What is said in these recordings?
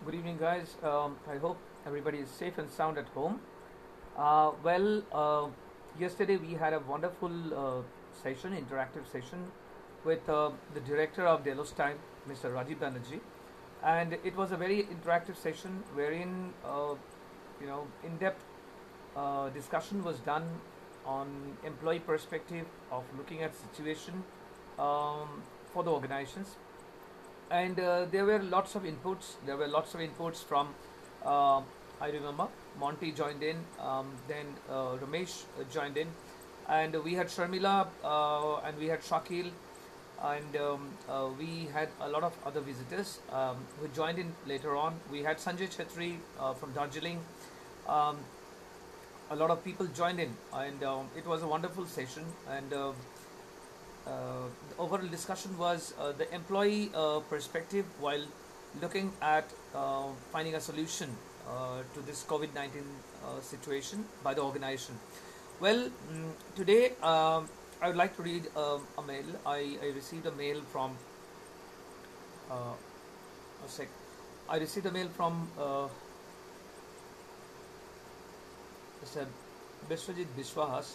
Good evening, guys. I hope everybody is safe and sound at home. Yesterday we had a wonderful interactive session with the director of Delos Time, Mr. Rajiv Banerjee, and it was a very interactive session wherein in-depth discussion was done on employee perspective of looking at situation for the organizations, and there were lots of inputs. There were lots of inputs from I remember Monty joined in, then Ramesh joined in, and we had Sharmila and we had Shakil, and we had a lot of other visitors who joined in later on. We had Sanjay Chetri from Darjeeling. Um, a lot of people joined in, and it was a wonderful session. And the overall discussion was the employee perspective while looking at finding a solution to this COVID-19 situation by the organization. Well, today I would like to read a mail. I received a mail from a sec. I received a mail from Mr. Biswajit Biswas,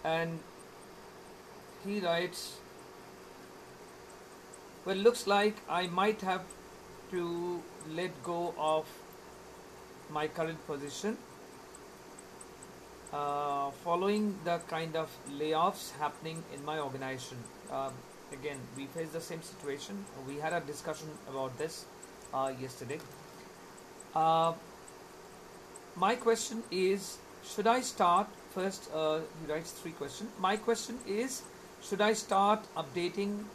and he writes, well, looks like I might have to let go of my current position following the kind of layoffs happening in my organization. Again, we face the same situation. We had a discussion about this yesterday. My question is, should I start first? He writes three questions. My question is, should I start updating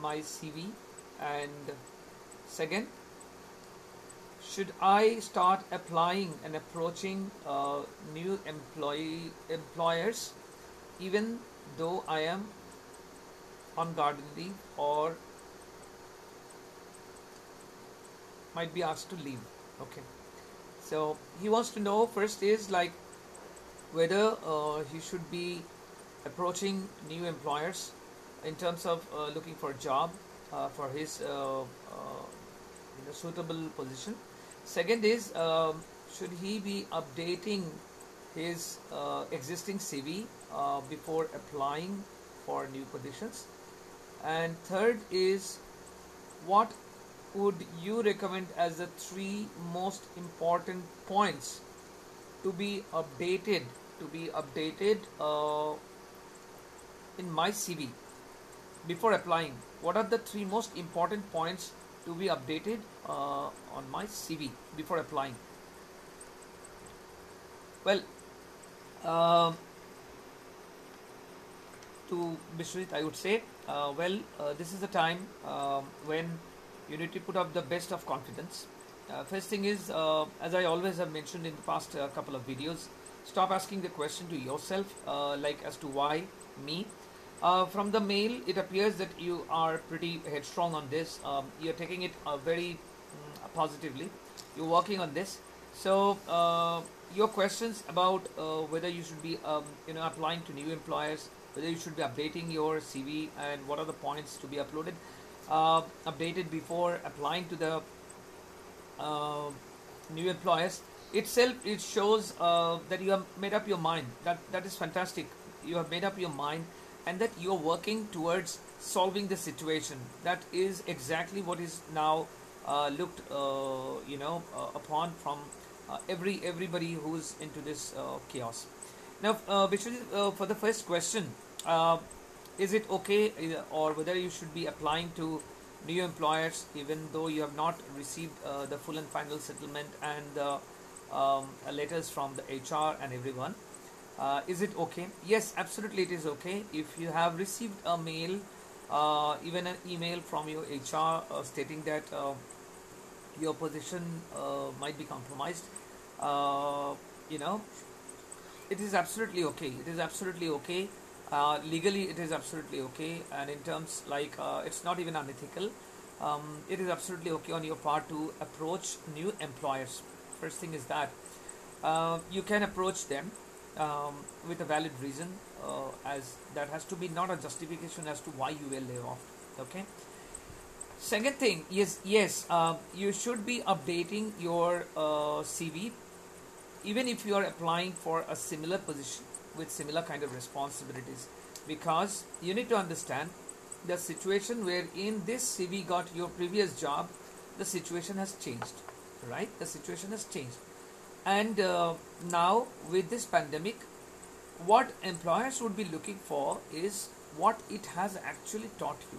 my CV? And second, should I start applying and approaching new employers even though I am on garden leave or might be asked to leave? Okay. So he wants to know first is like whether he should be approaching new employers in terms of looking for a job for his suitable position. Second is, should he be updating his existing CV before applying for new positions? And third is, what would you recommend as the three most important points to be updated in my CV before applying? What are the three most important points to be updated on my CV before applying? Well, to Bishrit, I would say, this is the time when you need to put up the best of confidence. First thing is, as I always have mentioned in the past couple of videos, stop asking the question to yourself, like as to why me. From the mail, it appears that you are pretty headstrong on this. You're taking it very positively. You're working on this. So your questions about whether you should be applying to new employers, whether you should be updating your CV, and what are the points to be updated before applying to the new employers, itself it shows that you have made up your mind. That is fantastic. You have made up your mind, and that you're working towards solving the situation. That is exactly what is now looked upon from everybody who's into this chaos. Now, for the first question, is it okay, or whether you should be applying to new employers even though you have not received the full and final settlement and letters from the HR and everyone? Is it okay? Yes, absolutely it is okay. If you have received a mail, even an email from your HR stating that your position might be compromised, it is absolutely okay. It is absolutely okay. Legally it is absolutely okay, and in terms like it's not even unethical. It is absolutely okay on your part to approach new employers. First thing is that you can approach them with a valid reason, as that has to be not a justification as to why you were laid off. Okay. Second thing is, yes, you should be updating your CV even if you are applying for a similar position with similar kind of responsibilities, because you need to understand the situation where in this CV got your previous job, the situation has changed, right? The situation has changed, and now with this pandemic, what employers would be looking for is what it has actually taught you,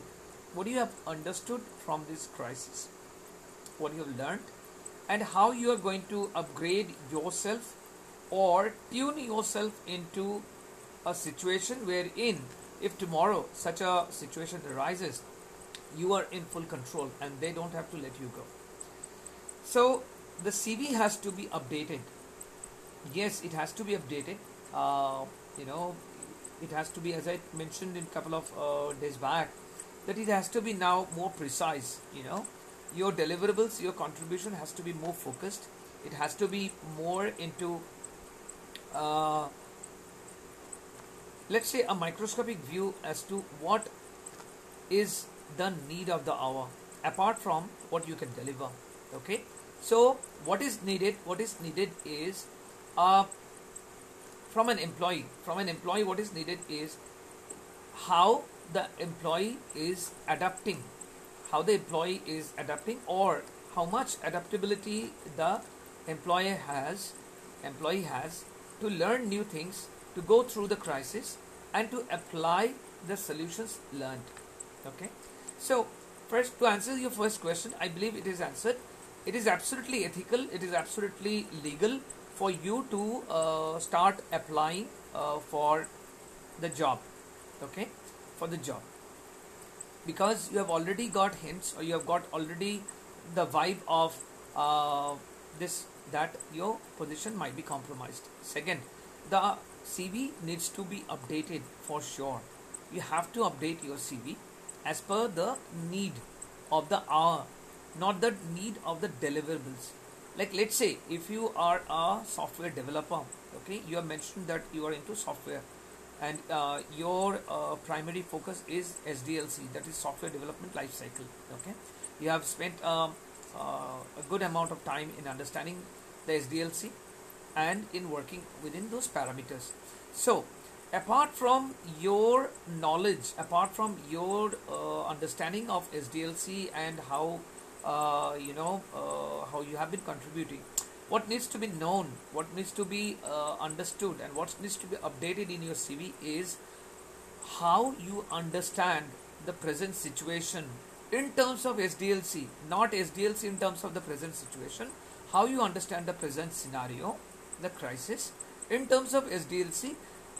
what you have understood from this crisis, what you have learned, and how you are going to upgrade yourself or tune yourself into a situation wherein if tomorrow such a situation arises, you are in full control and they don't have to let you go. So the CV has to be updated. Yes, it has to be updated. You know, it has to be, as I mentioned in a couple of days back, that it has to be now more precise. You know, your deliverables, your contribution has to be more focused. It has to be more into let's say a microscopic view as to what is the need of the hour apart from what you can deliver. Okay, so what is needed is from an employee what is needed is how the employee is adapting, or how much adaptability the employee has to learn new things, to go through the crisis and to apply the solutions learned. Okay, so first, to answer your first question, I believe it is answered. It is absolutely ethical, it is absolutely legal for you to start applying for the job. Okay, for the job, because you have already got hints, or you have got already the vibe of that your position might be compromised. Second, the CV needs to be updated for sure. You have to update your CV as per the need of the hour, not the need of the deliverables. Like, let's say if you are a software developer, okay, you have mentioned that you are into software and your primary focus is SDLC, that is software development life cycle. Okay, you have spent a good amount of time in understanding the SDLC and in working within those parameters. So apart from your knowledge, apart from your understanding of SDLC and how how you have been contributing, what needs to be known, what needs to be understood, and what needs to be updated in your CV is how you understand the present situation in terms of SDLC, not SDLC in terms of the present situation. How you understand the present scenario, the crisis, in terms of SDLC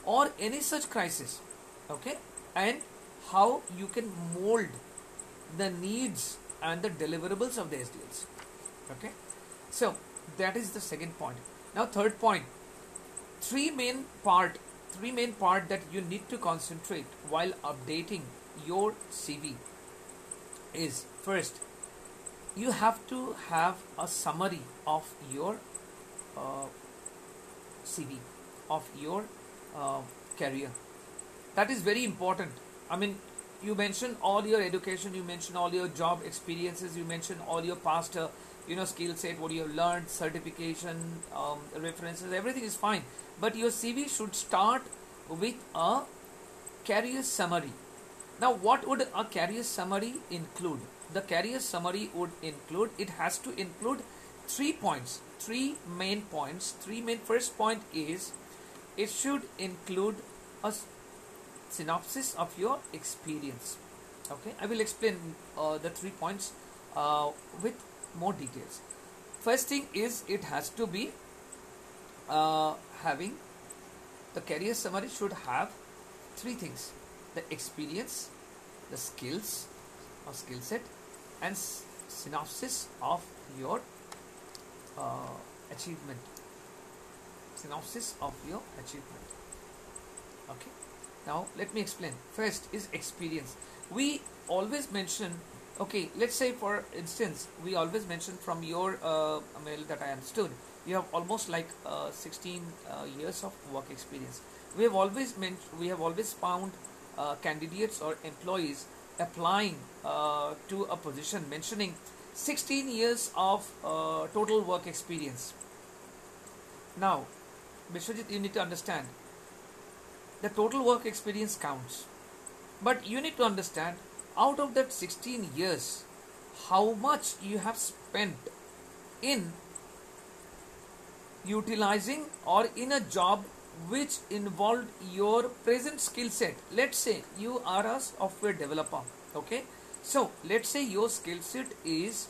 or any such crisis. Okay, and how you can mold the needs and the deliverables of the SDLC. Okay, so that is the second point. Now third point, three main part that you need to concentrate while updating your CV is, first, you have to have a summary of your CV, of your career. That is very important. I mean, you mention all your education, you mention all your job experiences, you mention all your past skill set, what you have learned, certification, references, everything is fine, but your CV should start with a career summary. Now what would a career summary include? The career summary would include, it has to include 3 points, 3 main points. First point is, it should include a synopsis of your experience. Okay, I will explain the 3 points with more details. First thing is, it has to be having, the career summary should have 3 things: the experience, the skills or skill set, and synopsis of your achievement. Synopsis of your achievement. Okay, now let me explain. First is experience. We always mention, okay, let's say for instance, we always mention from your mail that I understood, you have almost like 16 years of work experience. We have always found candidates or employees applying to a position mentioning 16 years of total work experience. Now, Vishwajit, you need to understand the total work experience counts, but you need to understand out of that 16 years, how much you have spent in utilizing or in a job which involved your present skill set. Let's say you are a software developer, okay? So let's say your skill set is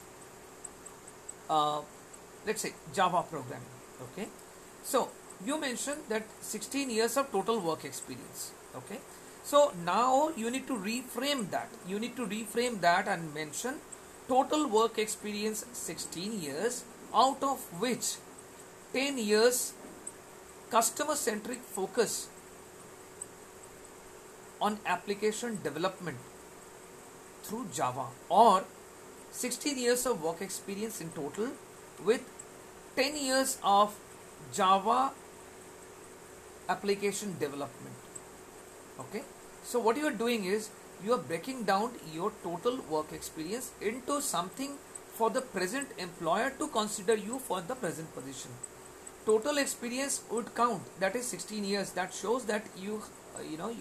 let's say Java programming, okay? So you mentioned that 16 years of total work experience, okay? So now you need to reframe that. You need to reframe that and mention total work experience 16 years, out of which 10 years customer centric focus on application development through Java, or 16 years of work experience in total with 10 years of Java application development. Okay, so what you are doing is you are breaking down your total work experience into something for the present employer to consider you for the present position. Total experience would count, that is 16 years. That shows that you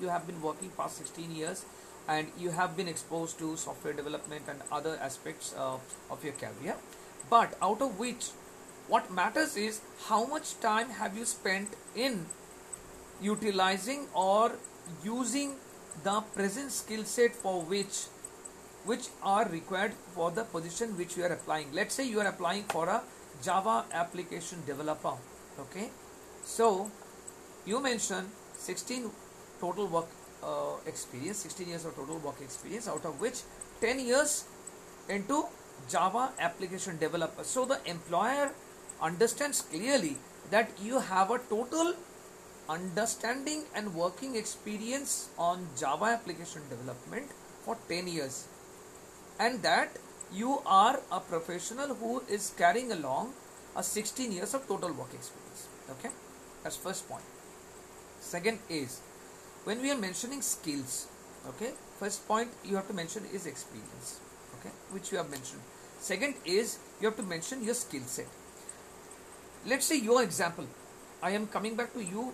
have been working past 16 years and you have been exposed to software development and other aspects of your career. But out of which, what matters is how much time have you spent in utilizing or using the present skill set for which are required for the position which you are applying. Let's say you are applying for a Java application developer, okay? So you mentioned 16 total work experience, 16 years of total work experience, out of which 10 years into Java application developer. So the employer understands clearly that you have a total understanding and working experience on Java application development for 10 years, and that you are a professional who is carrying along a 16 years of total work experience. Okay, that's first point. Second is, when we are mentioning skills, okay, first point you have to mention is experience, okay, which you have mentioned. Second is you have to mention your skill set. Let's say your example, I am coming back to you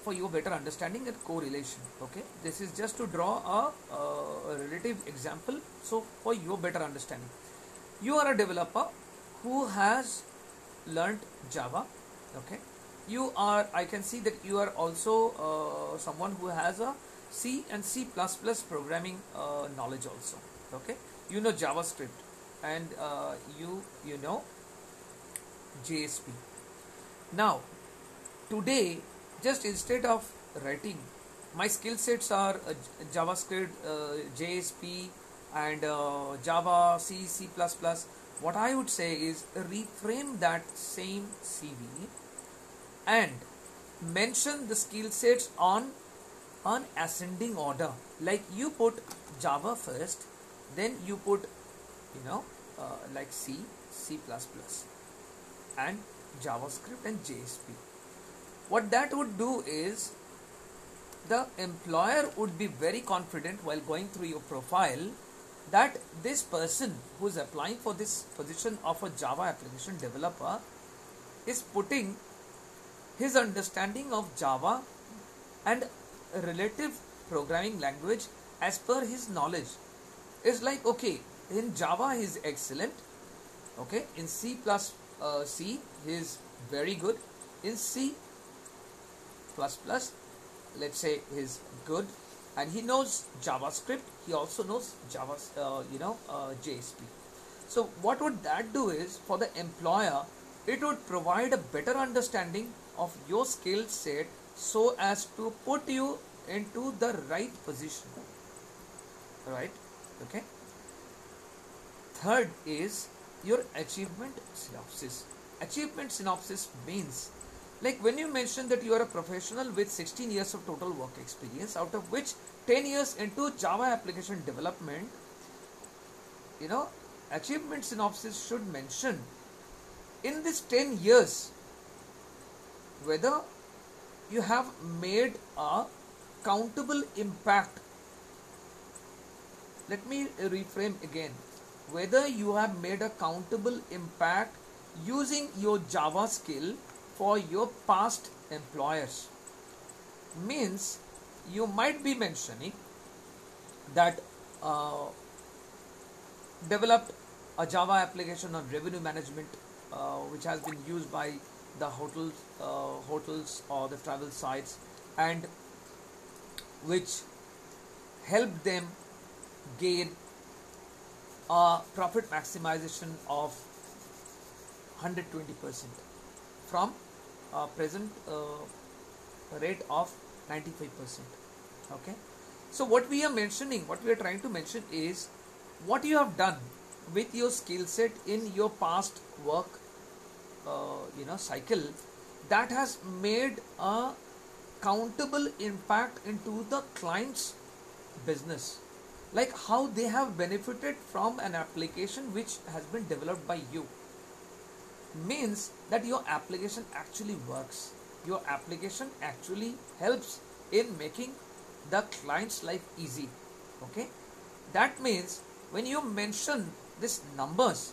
for your better understanding and correlation. Okay, this is just to draw a relative example. So for your better understanding, you are a developer who has learned Java. Okay, you are, I can see that you are also someone who has a C and C++ programming knowledge also. Okay, you know JavaScript and you know JSP. Now today, just instead of writing, my skill sets are JavaScript, JSP and Java, C, C++. What I would say is reframe that same CV and mention the skill sets on an ascending order. Like you put Java first, then you put like C, C++ and JavaScript and JSP. What that would do is the employer would be very confident while going through your profile that this person who is applying for this position of a Java application developer is putting his understanding of Java and relative programming language as per his knowledge. It's like, okay, in Java he is excellent, okay, in C++ he is very good, in C++, let's say, is good, and he knows JavaScript, he also knows Java, JSP. So what would that do is, for the employer, it would provide a better understanding of your skill set so as to put you into the right position, right? Okay. Third is your achievement synopsis. Achievement synopsis means, like when you mention that you are a professional with 16 years of total work experience, out of which 10 years into Java application development, achievement synopsis should mention in this 10 years whether you have made a countable impact. let me reframe again. Whether you have made a countable impact using your Java skill for your past employers, means you might be mentioning that developed a Java application on revenue management, which has been used by the hotels or the travel sites, and which help them gain a profit maximization of 120% from present rate of 95%. Okay, so what we are mentioning, what we are trying to mention is what you have done with your skill set in your past work cycle that has made a countable impact into the client's business, like how they have benefited from an application which has been developed by you. Means that your application actually works, your application actually helps in making the client's life easy. Okay, that means when you mention these numbers,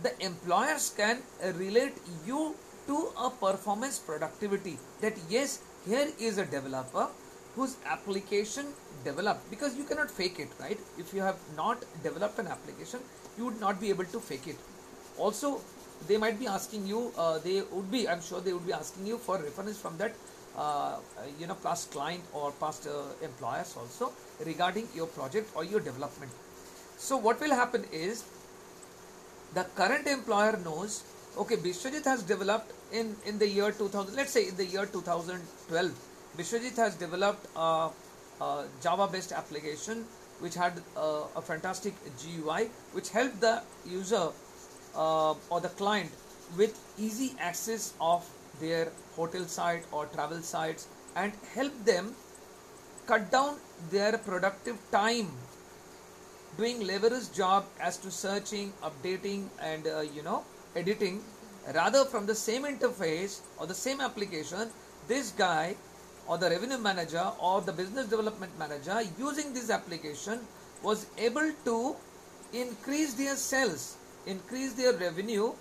the employers can relate you to a performance productivity, that yes, here is a developer whose application developed, because you cannot fake it, right? If you have not developed an application, you would not be able to fake it. Also, they might be asking you, I'm sure they would be asking you for reference from that past client or past employers also regarding your project or your development. So what will happen is the current employer knows, okay, Bishwajit has developed in the year 2000, let's say in the year 2012, Bishwajit has developed a Java based application which had a fantastic GUI which helped the user or the client with easy access of their hotel site or travel sites, and help them cut down their productive time doing laborious job as to searching, updating, and editing. Rather, from the same interface or the same application, this guy or the revenue manager or the business development manager using this application was able to increase their sales, increase their revenue,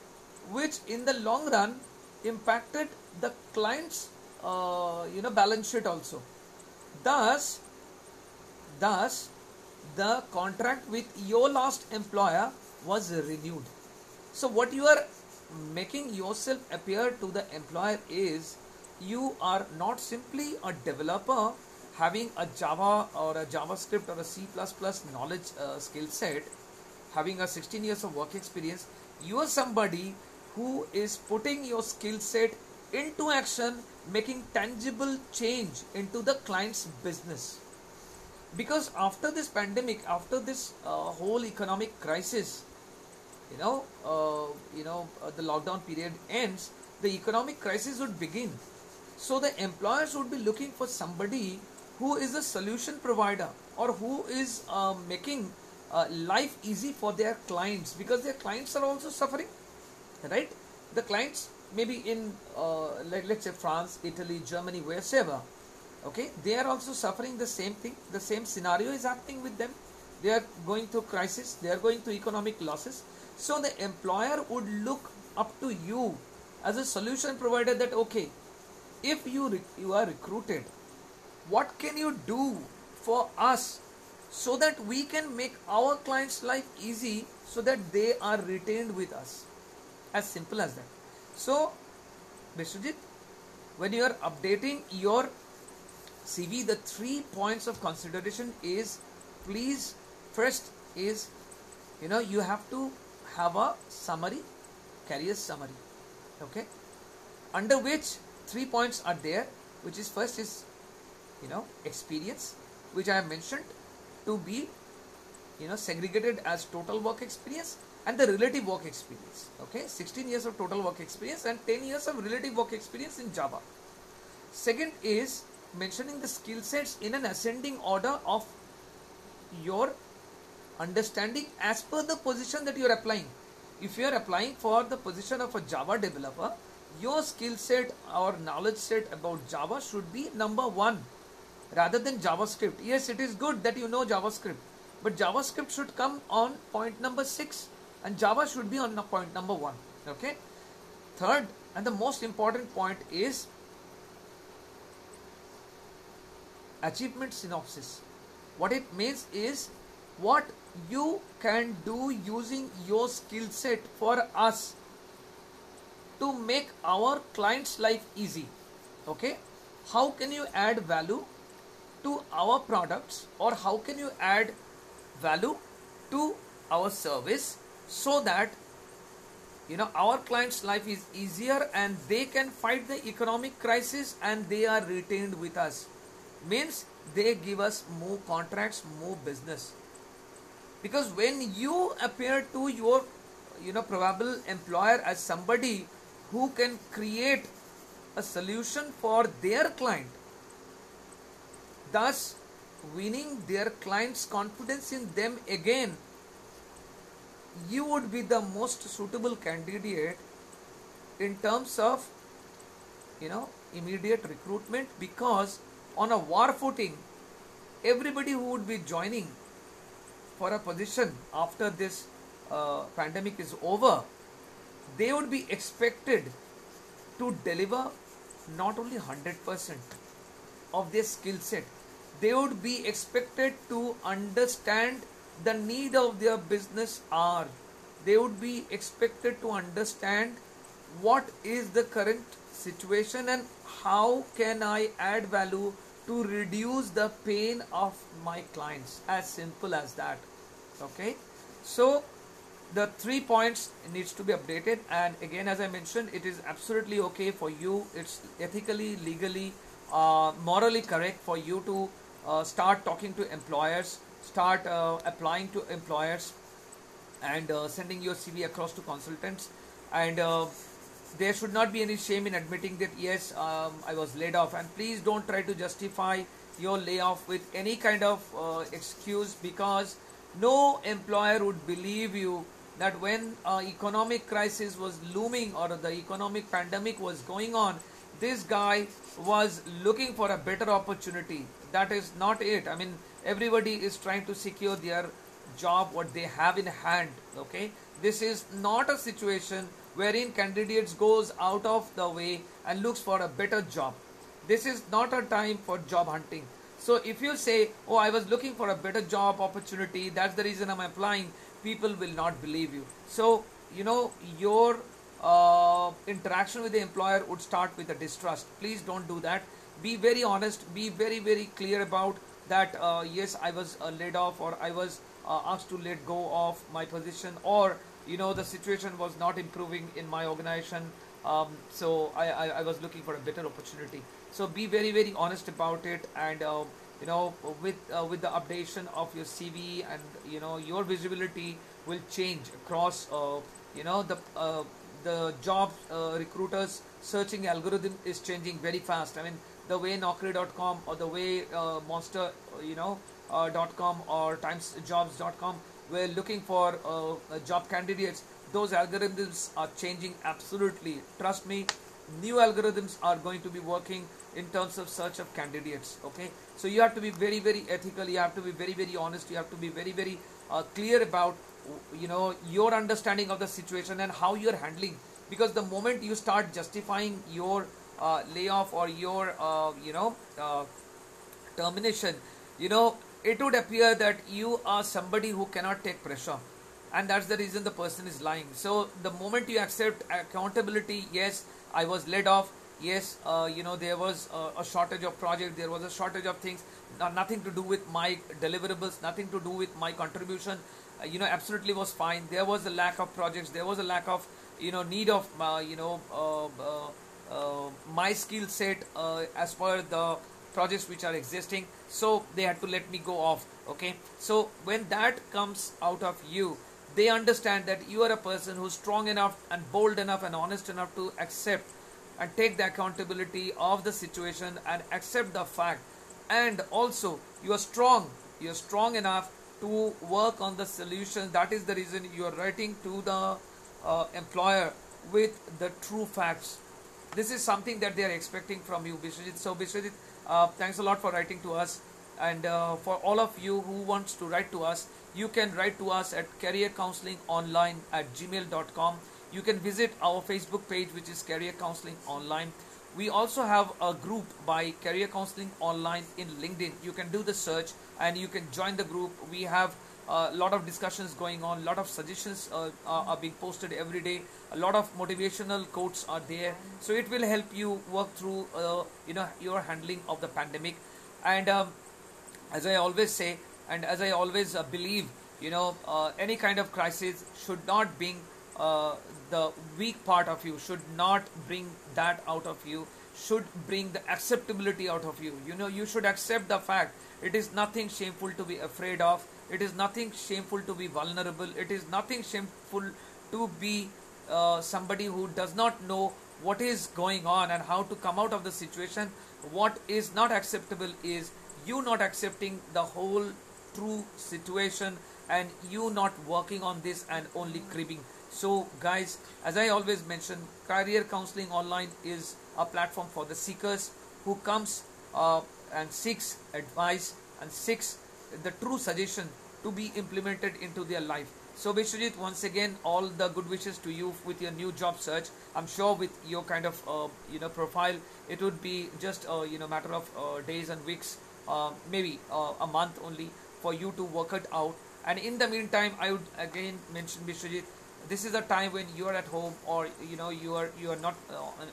which in the long run impacted the client's balance sheet also. Thus the contract with your last employer was renewed. So what you are making yourself appear to the employer is you are not simply a developer having a Java or a JavaScript or a C++ knowledge skill set, having a 16 years of work experience. You are somebody who is putting your skill set into action, making tangible change into the client's business. Because after this pandemic, after this whole economic crisis, the lockdown period ends, the economic crisis would begin. So the employers would be looking for somebody who is a solution provider or who is making life easy for their clients, because their clients are also suffering, right? The clients maybe in let's say France, Italy, Germany, wherever. Okay, they are also suffering the same thing. The same scenario is happening with them. They are going through crisis. They are going through economic losses. So the employer would look up to you as a solution provider, that okay, if you are recruited, what can you do for us so that we can make our clients' life easy so that they are retained with us? As simple as that. So, Vishwajit, when you are updating your CV, the 3 points of consideration is, please, first is, you have to have a summary, career summary, okay, under which 3 points are there, which is first is, experience, which I have mentioned to be, segregated as total work experience and the relative work experience, okay, 16 years of total work experience and 10 years of relative work experience in Java. Second is mentioning the skill sets in an ascending order of your understanding as per the position that you are applying. If you are applying for the position of a Java developer, your skill set or knowledge set about Java should be number 1 rather than JavaScript. Yes, it is good that you know JavaScript, but JavaScript should come on point number 6 and Java should be on point number 1. Okay. Third and the most important point is achievement synopsis. What it means is what you can do using your skill set for us to make our client's life easy. Okay, how can you add value to our products, or how can you add value to our service so that our client's life is easier and they can fight the economic crisis and they are retained with us. Means they give us more contracts, more business. Because when you appear to your probable employer as somebody who can create a solution for their client, thus winning their client's confidence in them again, you would be the most suitable candidate in terms of immediate recruitment, because on a war footing, everybody who would be joining for a position after this pandemic is over, they would be expected to deliver not only 100% of their skill set, they would be expected to understand the need of their business hour. They would be expected to understand what is the current situation and how can I add value to reduce the pain of my clients. As simple as that. Okay, so the 3 points needs to be updated, and again, as I mentioned, it is absolutely okay for you. It's ethically, legally, morally correct for you to start talking to employers, start applying to employers, and sending your CV across to consultants. And there should not be any shame in admitting that yes, I was laid off. And please don't try to justify your layoff with any kind of excuse, because no employer would believe you that when economic crisis was looming or the economic pandemic was going on, this guy was looking for a better opportunity. That is not it. I mean, everybody is trying to secure their job, what they have in hand. Okay, this is not a situation wherein candidates goes out of the way and looks for a better job. This is not a time for job hunting. So if you say, oh, I was looking for a better job opportunity, that's the reason I'm applying, people will not believe you. So, your interaction with the employer would start with a distrust. Please don't do that. Be very honest. Be very, very clear about that. Yes, I was laid off, or I was asked to let go of my position, or, the situation was not improving in my organization. So I was looking for a better opportunity. So be very, very honest about it, and with the updation of your CV, and your visibility will change across the job recruiters searching algorithm is changing very fast. I mean, the way Naukri.com or the way Monster .com or timesjobs.com were looking for job candidates, those algorithms are changing absolutely. Trust me, new algorithms are going to be working in terms of search of candidates. Okay, so you have to be very, very ethical. You have to be very, very honest. You have to be very, very clear about your understanding of the situation and how you're handling. Because the moment you start justifying your layoff or your termination, it would appear that you are somebody who cannot take pressure, and that's the reason the person is lying. So the moment you accept accountability, yes, I was laid off, yes, there was a shortage of project, there was a shortage of things, nothing to do with my deliverables, nothing to do with my contribution, absolutely was fine. There was a lack of projects, there was a lack of need of my skill set as per the projects which are existing, so they had to let me go off. Okay, so when that comes out of you, they understand that you are a person who's strong enough and bold enough and honest enough to accept and take the accountability of the situation and accept the fact, and also you're strong enough to work on the solution. That is the reason you are writing to the employer with the true facts. This is something that they are expecting from you, Bishwajit. So Bishwajit, thanks a lot for writing to us. And for all of you who wants to write to us, you can write to us at careercounselingonline@gmail.com. You can visit our Facebook page, which is Career Counseling Online. We also have a group by Career Counseling Online in LinkedIn. You can do the search and you can join the group. We have a lot of discussions going on, a lot of suggestions are being posted every day, a lot of motivational quotes are there, so it will help you work through your handling of the pandemic. And as I always say, and as I always believe, any kind of crisis should not bring the weak part of you, should not bring that out of you, should bring the acceptability out of you. You should accept the fact it is nothing shameful to be afraid of. It is nothing shameful to be vulnerable. It is nothing shameful to be somebody who does not know what is going on and how to come out of the situation. What is not acceptable is you not accepting the whole true situation and you not working on this and only cribbing. So guys, as I always mention, Career Counseling Online is a platform for the seekers who comes and seeks advice and seeks the true suggestion to be implemented into their life. So Vishwajit, once again, all the good wishes to you with your new job search. I'm sure with your kind of profile, it would be just matter of days and weeks, maybe a month only for you to work it out. And in the meantime, I would again mention, Vishwajit, this is a time when you are at home, or you are not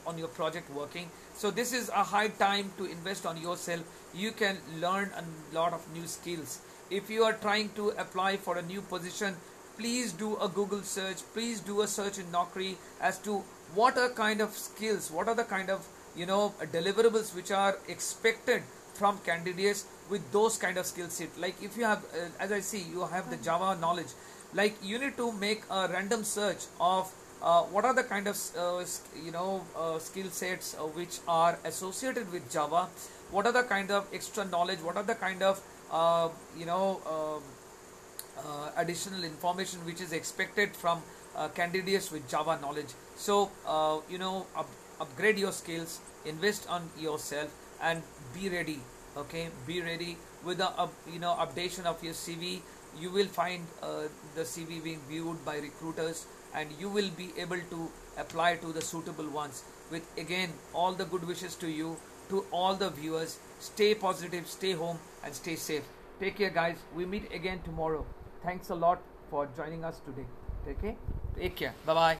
on your project working. So this is a high time to invest on yourself. You can learn a lot of new skills. If you are trying to apply for a new position, please do a Google search. Please do a search in Naukri as to what are kind of skills, what are the kind of deliverables which are expected from candidates with those kind of skill set. Like if you have, as I see, you have the Java knowledge. Like you need to make a random search of what are the kind of skill sets which are associated with Java. What are the kind of extra knowledge? What are the kind of additional information which is expected from candidates with Java knowledge? So upgrade your skills, invest on yourself, and be ready. Okay, be ready with the updation of your CV. You will find the CV being viewed by recruiters, and you will be able to apply to the suitable ones. With again all the good wishes to you, to all the viewers. Stay positive, stay home, and stay safe. Take care, guys. We meet again tomorrow. Thanks a lot for joining us today. Take care. Bye bye.